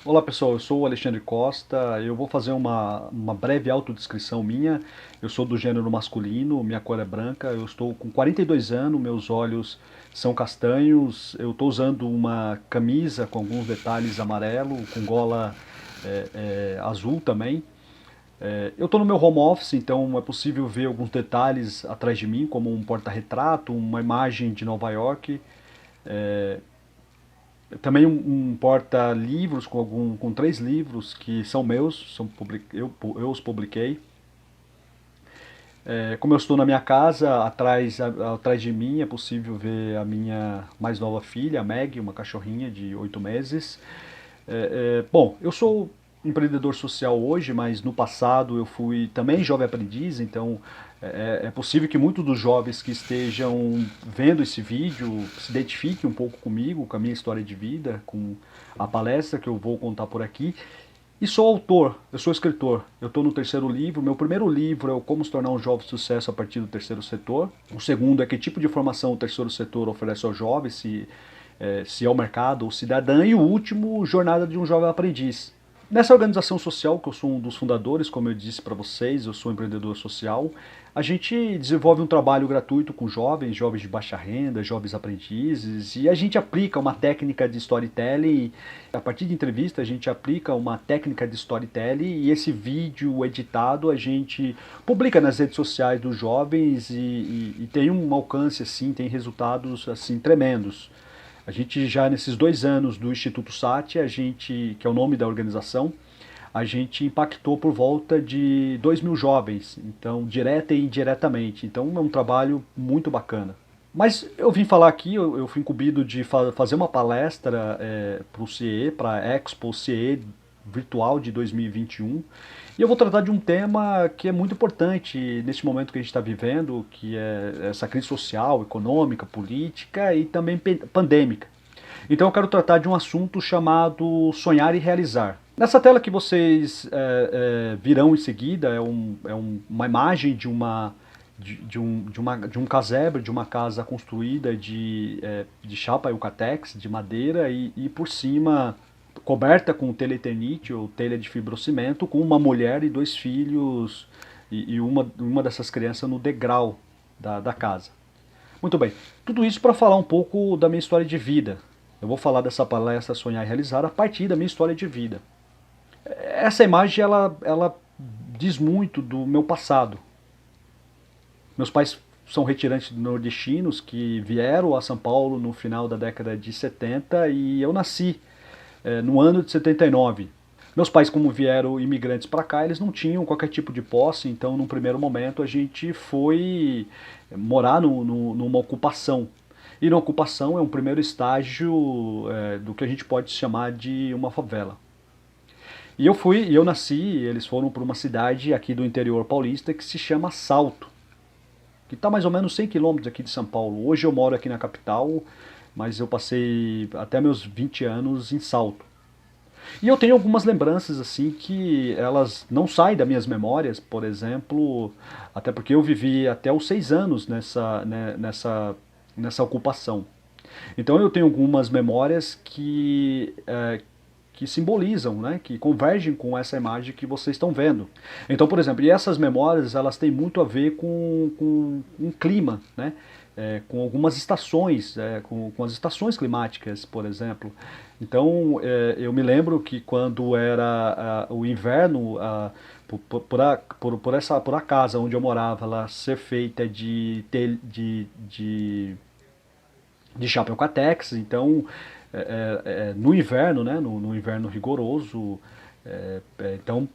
Olá pessoal, eu sou o Alexandre Costa. Eu vou fazer uma breve autodescrição minha. Eu sou do gênero masculino, minha cor é branca, eu estou com 42 anos, meus olhos são castanhos, eu estou usando uma camisa com alguns detalhes amarelo, com gola azul também. Eu estou no meu home office, então é possível ver alguns detalhes atrás de mim, como um porta-retrato, uma imagem de Nova York. Também um porta-livros com 3 livros que são meus, eu os publiquei. Como eu estou na minha casa, atrás de mim é possível ver a minha mais nova filha, a Meg, uma cachorrinha de 8 meses. Bom, eu sou empreendedor social hoje, mas no passado eu fui também jovem aprendiz, então é possível que muitos dos jovens que estejam vendo esse vídeo se identifiquem um pouco comigo, com a minha história de vida, com a palestra que eu vou contar por aqui. E sou autor, eu sou escritor. Eu estou no terceiro livro. Meu primeiro livro é o Como se tornar um jovem de sucesso a partir do terceiro setor. O segundo é que tipo de formação o terceiro setor oferece aos jovens, se é o mercado ou cidadã. E o último, Jornada de um Jovem Aprendiz. Nessa organização social, que eu sou um dos fundadores, como eu disse para vocês, eu sou empreendedor social, a gente desenvolve um trabalho gratuito com jovens, jovens de baixa renda, jovens aprendizes, e a gente aplica uma técnica de storytelling. A partir de entrevista, a gente aplica uma técnica de storytelling e esse vídeo editado a gente publica nas redes sociais dos jovens e tem um alcance assim, tem resultados assim tremendos. A gente já nesses 2 anos do Instituto Sati, que é o nome da organização, a gente impactou por volta de 2.000 jovens, então direta e indiretamente. Então é um trabalho muito bacana. Mas eu vim falar aqui, eu fui incumbido de fazer uma palestra para o CIE, para a Expo CIE virtual de 2021. E eu vou tratar de um tema que é muito importante neste momento que a gente está vivendo, que é essa crise social, econômica, política e também pandêmica. Então eu quero tratar de um assunto chamado sonhar e realizar. Nessa tela que vocês virão em seguida uma imagem de um casebre, de uma casa construída de chapa eucatex, de madeira e por cima coberta com telha eternite ou telha de fibrocimento, com uma mulher e 2 filhos e uma dessas crianças no degrau da casa. Muito bem, tudo isso para falar um pouco da minha história de vida. Eu vou falar dessa palestra Sonhar e Realizar a partir da minha história de vida. Essa imagem ela diz muito do meu passado. Meus pais são retirantes nordestinos que vieram a São Paulo no final da década de 70 e eu nasci no ano de 79. Meus pais, como vieram imigrantes para cá, eles não tinham qualquer tipo de posse, então num primeiro momento a gente foi morar numa ocupação. E na ocupação é um primeiro estágio do que a gente pode chamar de uma favela. Eu nasci, eles foram para uma cidade aqui do interior paulista que se chama Salto, que está mais ou menos 100 quilômetros aqui de São Paulo. Hoje eu moro aqui na capital, mas eu passei até meus 20 anos em Salto. E eu tenho algumas lembranças assim que elas não saem das minhas memórias, por exemplo, até porque eu vivi até os 6 anos nessa ocupação. Então eu tenho algumas memórias que simbolizam, né, que convergem com essa imagem que vocês estão vendo. Então, por exemplo, e essas memórias elas têm muito a ver com um clima, né, com algumas estações, com as estações climáticas, por exemplo. Então, eu me lembro que quando era o inverno, por a casa onde eu morava, ela ser feita de chapéu catex, então no inverno, né, no inverno rigoroso, então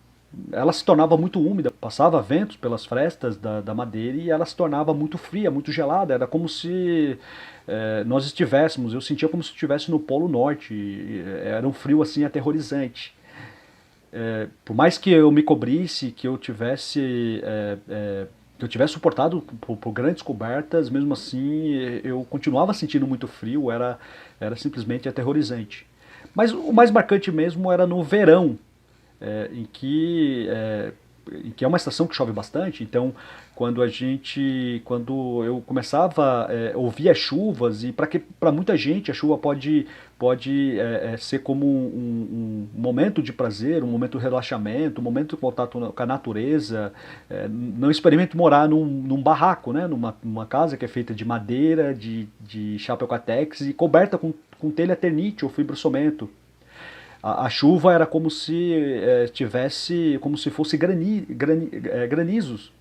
ela se tornava muito úmida, passava ventos pelas frestas da madeira e ela se tornava muito fria, muito gelada, era como se nós estivéssemos, eu sentia como se estivesse no Polo Norte, era um frio assim aterrorizante. Por mais que eu me cobrisse, que eu tivesse suportado por grandes cobertas, mesmo assim eu continuava sentindo muito frio, era simplesmente aterrorizante. Mas o mais marcante mesmo era no verão, em que é uma estação que chove bastante, então quando eu começava a ouvir as chuvas, e para muita gente a chuva ser como um momento de prazer, um momento de relaxamento, um momento de contato com a natureza. Não experimente morar num barraco, né? Numa casa que é feita de madeira, de chapéu-catex e coberta com telha ternite ou fibrocimento. A chuva era como se tivesse, como se fosse granizos.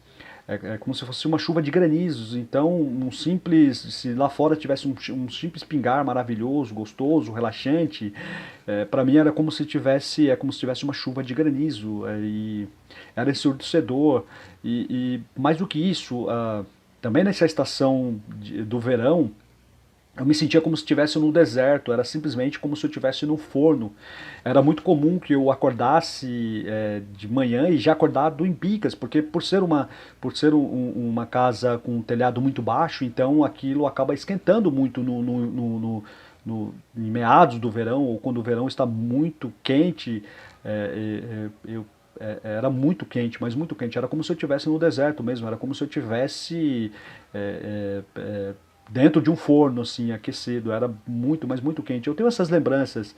É como se fosse uma chuva de granizos. Então, se lá fora tivesse um simples pingar maravilhoso, gostoso, relaxante, para mim era como se tivesse uma chuva de granizo. E era ensurdecedor. E mais do que isso, também nessa estação do verão, eu me sentia como se estivesse no deserto, era simplesmente como se eu estivesse no forno. Era muito comum que eu acordasse de manhã e já acordado em bicas, porque por ser uma casa com um telhado muito baixo, então aquilo acaba esquentando muito em meados do verão, ou quando o verão está muito quente. Era muito quente, mas muito quente. Era como se eu estivesse no deserto mesmo, era como se eu estivesse dentro de um forno, assim, aquecido. Era muito, mas muito quente. Eu tenho essas lembranças.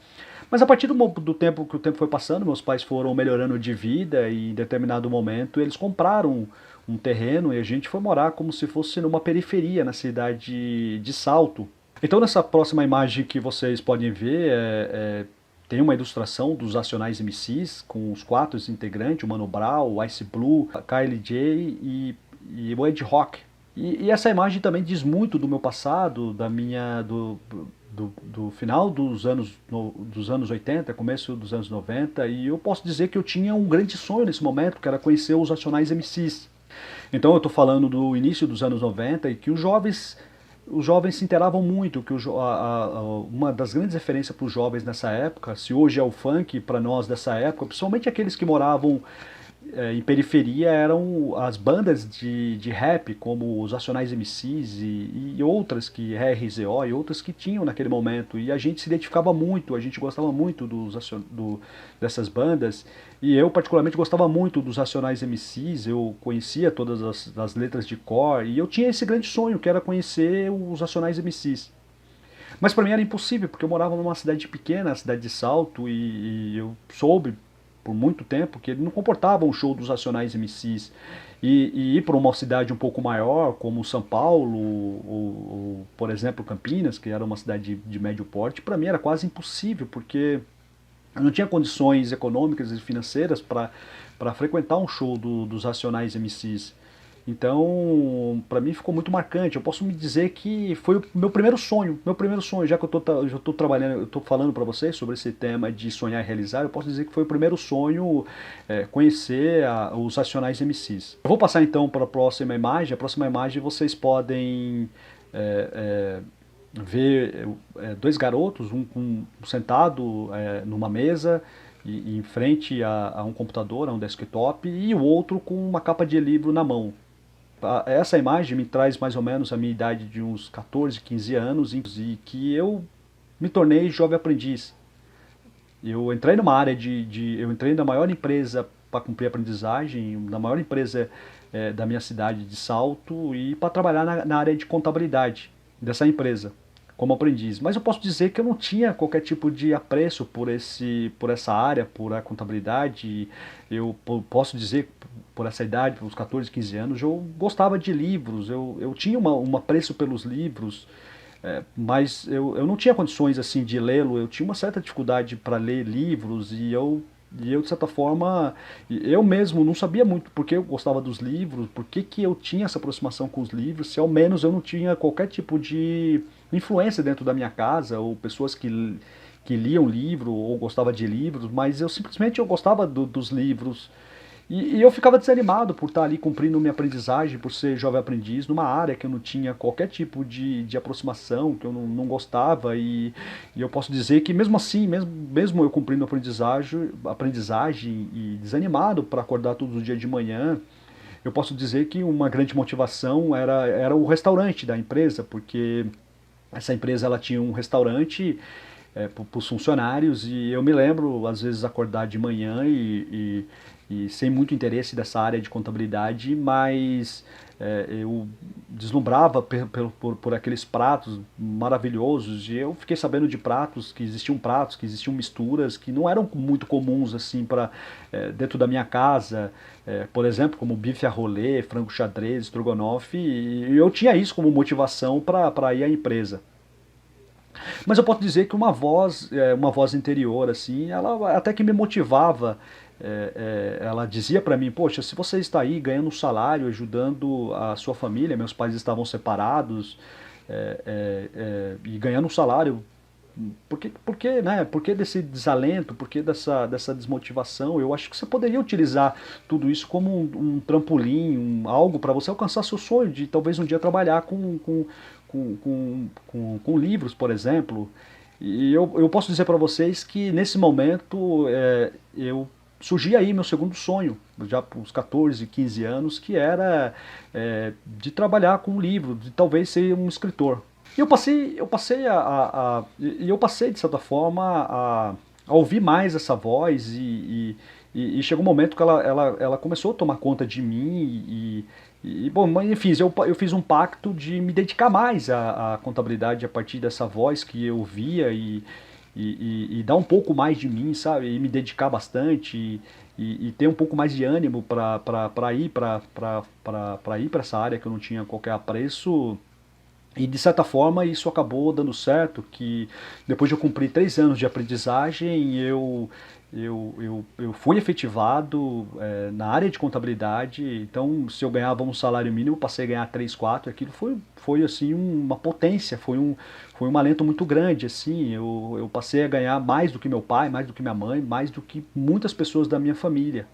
Mas a partir do tempo que o tempo foi passando, meus pais foram melhorando de vida e em determinado momento eles compraram um terreno e a gente foi morar como se fosse numa periferia, na cidade de Salto. Então nessa próxima imagem que vocês podem ver, tem uma ilustração dos Racionais MCs, com os 4 integrantes, o Mano Brown, o Ice Blue, a Kylie J e o Ed Rock. E essa imagem também diz muito do meu passado, do final dos anos 80, começo dos anos 90, e eu posso dizer que eu tinha um grande sonho nesse momento, que era conhecer os Racionais MCs. Então eu estou falando do início dos anos 90 e que os jovens se inteiravam muito, que uma das grandes referências para os jovens nessa época, se hoje é o funk para nós dessa época, principalmente aqueles que moravam em periferia, eram as bandas de rap, como os Racionais MCs e outras, RZO e outras que tinham naquele momento. E a gente se identificava muito, a gente gostava muito dessas bandas. E eu particularmente gostava muito dos Racionais MCs, eu conhecia todas as letras de cor, e eu tinha esse grande sonho, que era conhecer os Racionais MCs. Mas para mim era impossível, porque eu morava numa cidade pequena, a cidade de Salto, e eu soube por muito tempo que ele não comportava um show dos Racionais MCs. E ir para uma cidade um pouco maior, como São Paulo, ou, por exemplo, Campinas, que era uma cidade de médio porte, para mim era quase impossível, porque eu não tinha condições econômicas e financeiras para frequentar um show dos Racionais MCs. Então, para mim ficou muito marcante. Eu posso me dizer que foi o meu primeiro sonho, já que eu tô trabalhando, eu tô falando para vocês sobre esse tema de sonhar e realizar, eu posso dizer que foi o primeiro sonho conhecer os Racionais MCs. Eu vou passar então para a próxima imagem. A próxima imagem vocês podem ver 2 garotos, um sentado numa mesa e em frente a um computador, a um desktop, e o outro com uma capa de livro na mão. Essa imagem me traz mais ou menos a minha idade de uns 14, 15 anos, e que eu me tornei jovem aprendiz. Eu entrei numa área eu entrei na maior empresa para cumprir aprendizagem, na maior empresa da minha cidade de Salto, e para trabalhar na área de contabilidade dessa empresa, como aprendiz. Mas eu posso dizer que eu não tinha qualquer tipo de apreço por essa área, por a contabilidade. Eu posso dizer, por essa idade, por uns 14, 15 anos, eu gostava de livros, eu tinha um apreço pelos livros, mas eu não tinha condições assim de lê-lo. Eu tinha uma certa dificuldade para ler livros, e eu, de certa forma, eu mesmo não sabia muito porque eu gostava dos livros, por que eu tinha essa aproximação com os livros, se ao menos eu não tinha qualquer tipo de influência dentro da minha casa, ou pessoas que liam livro, ou gostava de livros, mas eu gostava dos livros. E eu ficava desanimado por estar ali cumprindo minha aprendizagem, por ser jovem aprendiz, numa área que eu não tinha qualquer tipo de aproximação, que eu não gostava. E eu posso dizer que mesmo assim, mesmo eu cumprindo a aprendizagem e desanimado para acordar todos os dias de manhã, eu posso dizer que uma grande motivação era o restaurante da empresa, porque essa empresa ela tinha um restaurante para os funcionários, e eu me lembro, às vezes, acordar de manhã e sem muito interesse dessa área de contabilidade, mas eu deslumbrava por aqueles pratos maravilhosos, e eu fiquei sabendo de pratos, que existiam misturas que não eram muito comuns assim para dentro da minha casa, por exemplo, como bife a rolê, frango xadrez, estrogonofe, e eu tinha isso como motivação para ir à empresa. Mas eu posso dizer que uma voz interior, assim, ela até que me motivava. Ela dizia para mim, poxa, se você está aí ganhando um salário, ajudando a sua família, meus pais estavam separados, e ganhando um salário, por que desse desalento, por que dessa desmotivação? Eu acho que você poderia utilizar tudo isso como um trampolim, algo para você alcançar seu sonho de talvez um dia trabalhar com livros, por exemplo. E eu posso dizer para vocês que nesse momento eu surgi aí meu segundo sonho, já para uns 14, 15 anos, que era de trabalhar com um livro, de talvez ser um escritor. E eu passei de certa forma a ouvir mais essa voz e chegou um momento que ela começou a tomar conta de mim bom, mas enfim, eu fiz um pacto de me dedicar mais à contabilidade a partir dessa voz que eu via e dar um pouco mais de mim, sabe? E me dedicar bastante e ter um pouco mais de ânimo para ir para essa área que eu não tinha qualquer apreço. E de certa forma isso acabou dando certo, que depois de eu cumprir 3 anos de aprendizagem, eu fui efetivado na área de contabilidade. Então, se eu ganhava um salário mínimo, eu passei a ganhar 3, 4. Aquilo foi assim uma potência, foi um alento muito grande. Assim, eu passei a ganhar mais do que meu pai, mais do que minha mãe, mais do que muitas pessoas da minha família.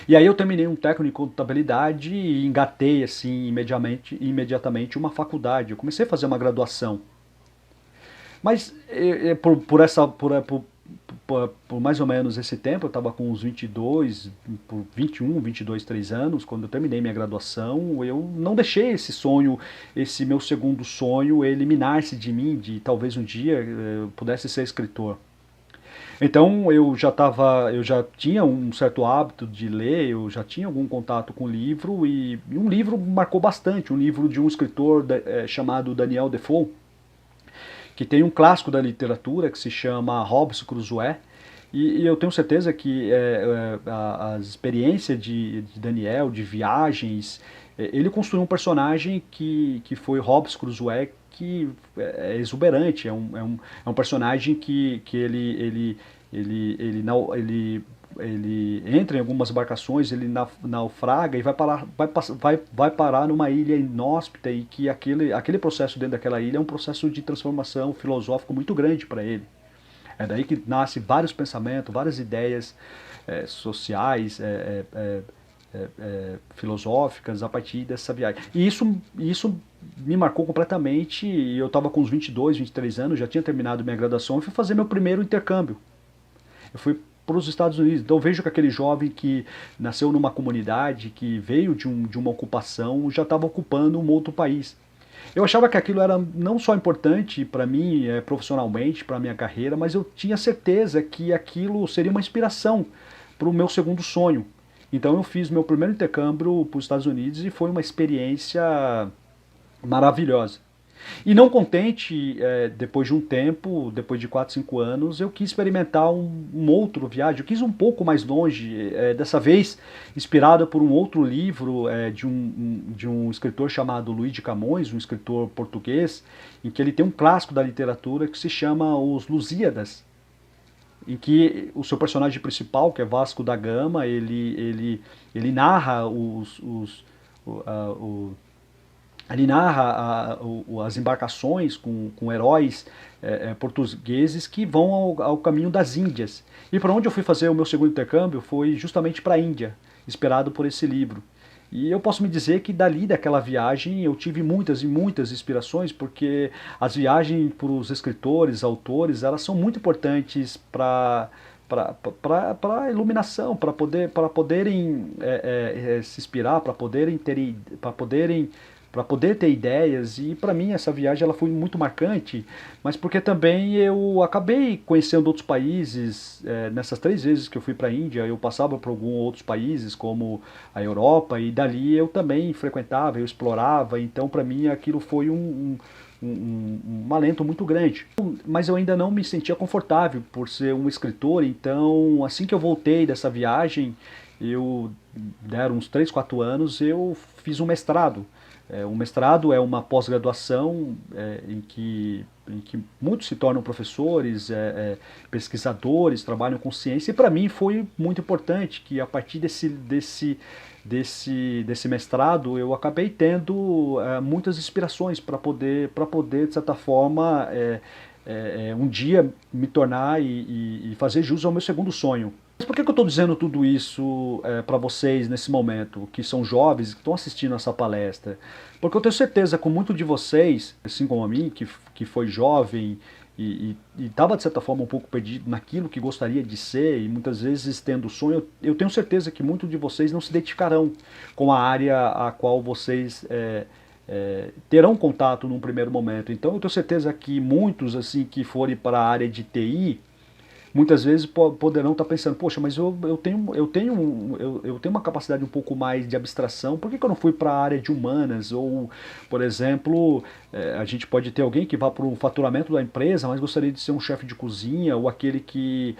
E aí eu terminei um técnico em contabilidade e engatei assim imediatamente uma faculdade. Eu comecei a fazer uma graduação. Mas por mais ou menos esse tempo, eu estava com uns 22, por 21, 22, 3 anos, quando eu terminei minha graduação, eu não deixei esse sonho, esse meu segundo sonho, eliminar-se de mim, de talvez um dia eu pudesse ser escritor. Então eu já tinha um certo hábito de ler, eu já tinha algum contato com o livro e um livro marcou bastante, um livro de um escritor chamado Daniel Defoe, que tem um clássico da literatura que se chama Robinson Crusoe. E eu tenho certeza que as experiências de Daniel, de viagens, ele construiu um personagem que foi Robinson Crusoe, que é exuberante, é um personagem que ele entra em algumas embarcações, ele naufraga e vai parar numa ilha inóspita, e que aquele processo dentro daquela ilha é um processo de transformação filosófico muito grande para ele. É daí que nasce vários pensamentos, várias ideias sociais, filosóficas a partir dessa viagem. E isso me marcou completamente. Eu estava com uns 22, 23 anos, já tinha terminado minha graduação e fui fazer meu primeiro intercâmbio. Eu fui para os Estados Unidos. Então eu vejo que aquele jovem que nasceu numa comunidade, que veio de uma ocupação, já estava ocupando um outro país. Eu achava que aquilo era não só importante para mim profissionalmente, para a minha carreira, mas eu tinha certeza que aquilo seria uma inspiração para o meu segundo sonho. Então eu fiz meu primeiro intercâmbio para os Estados Unidos e foi uma experiência maravilhosa. E não contente, depois de um tempo, depois de 4, 5 anos, eu quis experimentar um outro viagem. Eu quis um pouco mais longe, dessa vez inspirado por um outro livro de um escritor chamado Luís de Camões, um escritor português, em que ele tem um clássico da literatura que se chama Os Lusíadas, em que o seu personagem principal, que é Vasco da Gama, ele narra ele narra as embarcações com heróis portugueses que vão ao caminho das Índias. E para onde eu fui fazer o meu segundo intercâmbio foi justamente para a Índia, inspirado por esse livro. E eu posso me dizer que dali daquela viagem eu tive muitas e muitas inspirações, porque as viagens para os escritores, autores, elas são muito importantes para a iluminação, para poderem se inspirar, para poderem para poder ter ideias. E para mim essa viagem ela foi muito marcante, mas porque também eu acabei conhecendo outros países. Nessas 3 vezes que eu fui para a Índia, eu passava por alguns outros países, como a Europa, e dali eu também frequentava, eu explorava. Então para mim aquilo foi um alento muito grande. Mas eu ainda não me sentia confortável por ser um escritor, então assim que eu voltei dessa viagem, eu deram uns 3 4 anos, eu fiz um mestrado. Um mestrado é uma pós-graduação em que muitos se tornam professores, pesquisadores, trabalham com ciência, e para mim foi muito importante que a partir desse mestrado eu acabei tendo muitas inspirações para poder, de certa forma, um dia me tornar e fazer jus ao meu segundo sonho. Mas por que eu estou dizendo tudo isso para vocês nesse momento, que são jovens que estão assistindo essa palestra? Porque eu tenho certeza que muito de vocês, assim como a mim, que foi jovem e estava de certa forma um pouco perdido naquilo que gostaria de ser, e muitas vezes tendo sonho, eu tenho certeza que muitos de vocês não se identificarão com a área a qual vocês terão contato num primeiro momento. Então eu tenho certeza que muitos assim que forem para a área de TI, muitas vezes poderão estar pensando, poxa, mas eu tenho uma capacidade um pouco mais de abstração, por que eu não fui para a área de humanas? Ou, por exemplo, a gente pode ter alguém que vá para o faturamento da empresa, mas gostaria de ser um chefe de cozinha, ou aquele que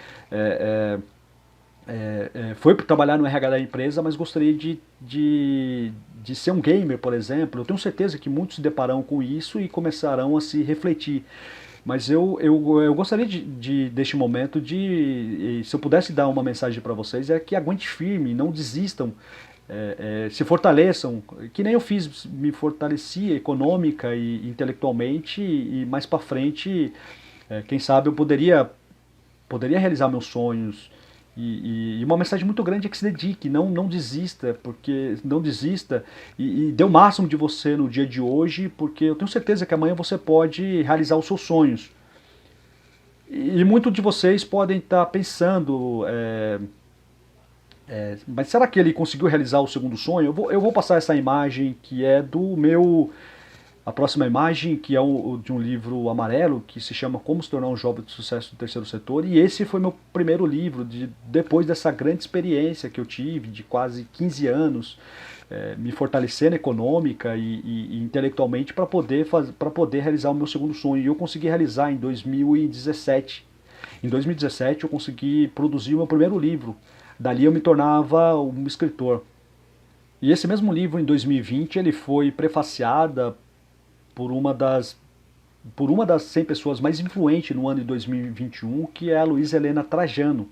foi para trabalhar no RH da empresa, mas gostaria de ser um gamer, por exemplo. Eu tenho certeza que muitos se depararão com isso e começarão a se refletir. Mas eu gostaria deste momento se eu pudesse dar uma mensagem para vocês, é que aguente firme, não desistam, se fortaleçam, que nem eu fiz, me fortaleci econômica e intelectualmente, e mais para frente, quem sabe eu poderia realizar meus sonhos. E uma mensagem muito grande é que se dedique, não desista, porque não desista e dê o máximo de você no dia de hoje, porque eu tenho certeza que amanhã você pode realizar os seus sonhos. E muitos de vocês podem estar pensando, mas será que ele conseguiu realizar o segundo sonho? Eu vou passar essa imagem que é do meu. A próxima imagem, que é de um livro amarelo, que se chama Como se tornar um jovem de sucesso do terceiro setor. E esse foi meu primeiro livro, depois dessa grande experiência que eu tive, de quase 15 anos, me fortalecendo econômica e intelectualmente para poder realizar o meu segundo sonho. E eu consegui realizar em 2017. Em 2017 eu consegui produzir o meu primeiro livro. Dali eu me tornava um escritor. E esse mesmo livro, em 2020, ele foi prefaciada por uma das 100 pessoas mais influentes no ano de 2021, que é a Luísa Helena Trajano.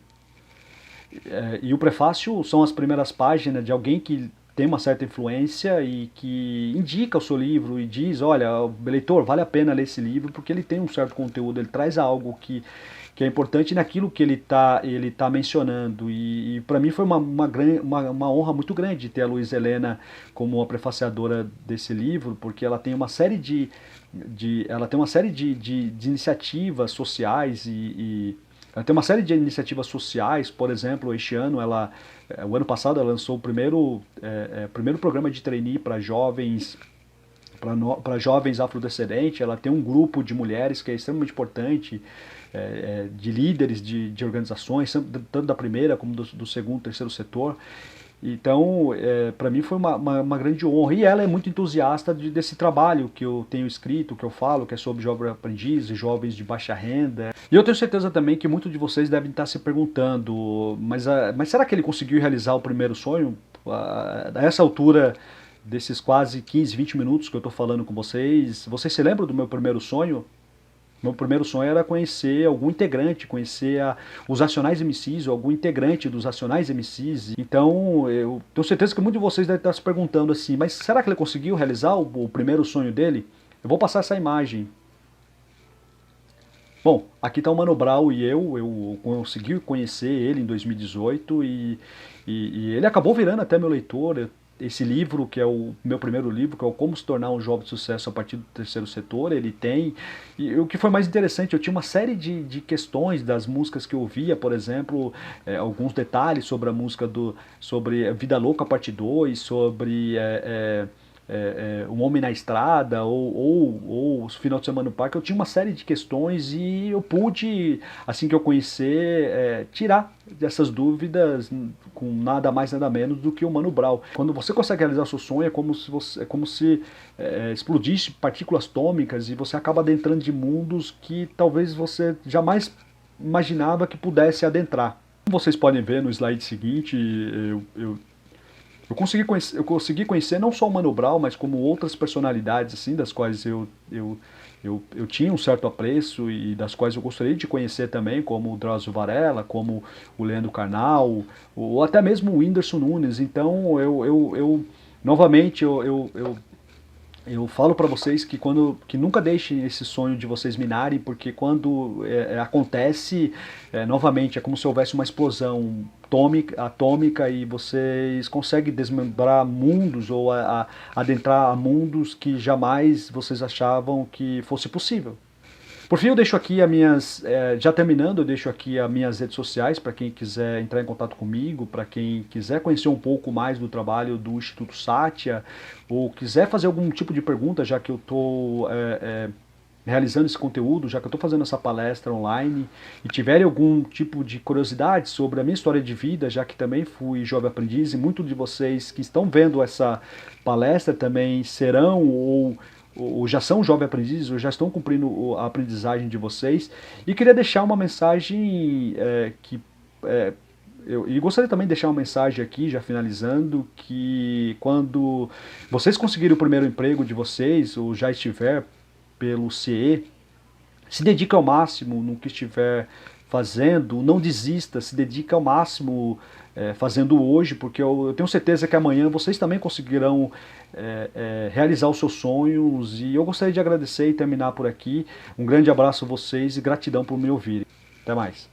E o prefácio são as primeiras páginas de alguém que tem uma certa influência e que indica o seu livro e diz, olha, leitor, vale a pena ler esse livro porque ele tem um certo conteúdo, ele traz algo que é importante naquilo que ele tá mencionando. E para mim foi uma honra muito grande ter a Luísa Helena como a prefaciadora desse livro, porque ela tem uma série de iniciativas sociais ela tem uma série de iniciativas sociais. Por exemplo, o ano passado ela lançou o primeiro programa de trainee para jovens afrodescendentes. Ela tem um grupo de mulheres que é extremamente importante, de líderes de organizações, tanto da primeira como do segundo, terceiro setor. Então, para mim foi uma grande honra. E ela é muito entusiasta desse trabalho que eu tenho escrito, que eu falo, que é sobre jovens aprendizes, jovens de baixa renda. E eu tenho certeza também que muitos de vocês devem estar se perguntando, mas será que ele conseguiu realizar o primeiro sonho? A essa altura desses quase 15, 20 minutos que eu estou falando com vocês se lembram do meu primeiro sonho? Meu primeiro sonho era conhecer algum integrante, conhecer os Racionais MCs, ou algum integrante dos Racionais MCs. Então, eu tenho certeza que muitos de vocês devem estar se perguntando assim, mas será que ele conseguiu realizar o primeiro sonho dele? Eu vou passar essa imagem. Bom, aqui está o Mano Brown e eu consegui conhecer ele em 2018 e ele acabou virando até meu leitor. Esse livro, que é o meu primeiro livro, que é o Como se tornar um jovem de sucesso a partir do terceiro setor, ele tem. E o que foi mais interessante, eu tinha uma série de questões das músicas que eu ouvia, por exemplo, alguns detalhes sobre a música sobre Vida Louca Parte 2, sobre Um Homem na Estrada ou Os Final de Semana no Parque, eu tinha uma série de questões e eu pude, assim que eu conhecer, tirar dessas dúvidas com nada mais nada menos do que o Mano Brown. Quando você consegue realizar seu sonho é como se explodisse partículas atômicas e você acaba adentrando de mundos que talvez você jamais imaginava que pudesse adentrar. Como vocês podem ver no slide seguinte, eu consegui conhecer não só o Mano Brown, mas como outras personalidades assim, das quais eu tinha um certo apreço e das quais eu gostaria de conhecer também, como o Drauzio Varela, como o Leandro Carnal, ou até mesmo o Whindersson Nunes. Então, novamente, eu falo para vocês que nunca deixem esse sonho de vocês minarem, porque quando acontece, novamente, é como se houvesse uma explosão atômica e vocês conseguem desmembrar mundos ou adentrar a mundos que jamais vocês achavam que fosse possível. Por fim, eu deixo aqui já terminando, eu deixo aqui as minhas redes sociais para quem quiser entrar em contato comigo, para quem quiser conhecer um pouco mais do trabalho do Instituto Satya, ou quiser fazer algum tipo de pergunta, já que eu estou realizando esse conteúdo, já que eu estou fazendo essa palestra online, e tiverem algum tipo de curiosidade sobre a minha história de vida, já que também fui jovem aprendiz, e muitos de vocês que estão vendo essa palestra também serão ou já são jovens aprendizes, ou já estão cumprindo a aprendizagem de vocês. E queria deixar uma mensagem e gostaria também de deixar uma mensagem aqui, já finalizando, que quando vocês conseguirem o primeiro emprego de vocês, ou já estiver pelo CE, se dedique ao máximo no que estiver fazendo, não desista, se dedique ao máximo fazendo hoje, porque eu tenho certeza que amanhã vocês também conseguirão realizar os seus sonhos. E eu gostaria de agradecer e terminar por aqui. Um grande abraço a vocês e gratidão por me ouvirem. Até mais.